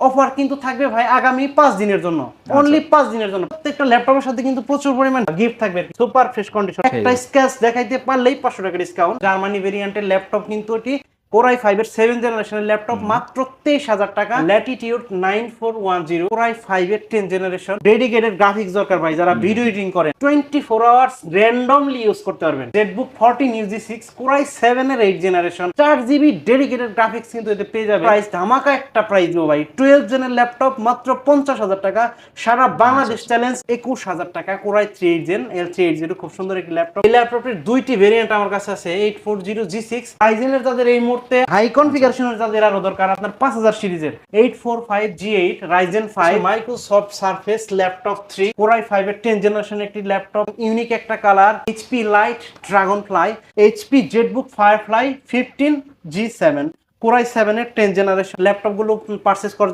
Offer কিন্তু থাকবে ভাই আগামী 5 দিনের জন্য, অনলি 5 দিনের জন্য। প্রত্যেকটা ল্যাপটপের সাথে কিন্তু প্রচুর পরিমাণ গিফট থাকবে, সুপার ফ্রেশ কন্ডিশন। একটা স্ক্র্যাচ দেখাইতে পারলেই 500 টাকা ডিসকাউন্ট। জার্মানি ভেরিয়েন্টের ল্যাপটপ কিন্তু এটি Core i5 এর 7th জেনারেশনের ল্যাপটপ, মাত্র 23,000 টাকা। ল্যাটিটিউড 9410, Core i5 এর 10th জেনারেশন, ডেডিকেটেড গ্রাফিক্স দরকার ভাই যারা ভিডিও এডিটিং করেন, 24 আওয়ার্স র্যান্ডমলি ইউজ করতে পারবেন। ZBook 14 UG6, Core i7 এর 8th generation, 4GB dedicated graphics কিন্তু এতে পেয়ে যাবে। প্রাইস ধামাকা একটা প্রাইস দিও ভাই, 12th জেনের ল্যাপটপ মাত্র 50,000 টাকা। সারা বাংলাদেশ চ্যালেঞ্জ 21,000 টাকা। Core i3 8th Gen L380, খুব সুন্দর একটি ল্যাপটপ। এই ল্যাপটপের দুইটি ভেরিয়েন্ট আমার কাছে আছে, 840G6 Ryzen এর, যাদের এই মুহূর্তে হাই কনফিগারেশনের যাদের আরো দরকার, আপনার 5000 সিরিজের 845G8 Ryzen 5 Microsoft surface laptop 3, Core i5 এর 10th জেনারেশন একটি ল্যাপটপ, ইউনিক একটা colour, HP light Dragonfly, HP ZBook Firefly 15G7, Core i7 এর 10th জেনারেশন ল্যাপটপ গুলো পারচেজ করার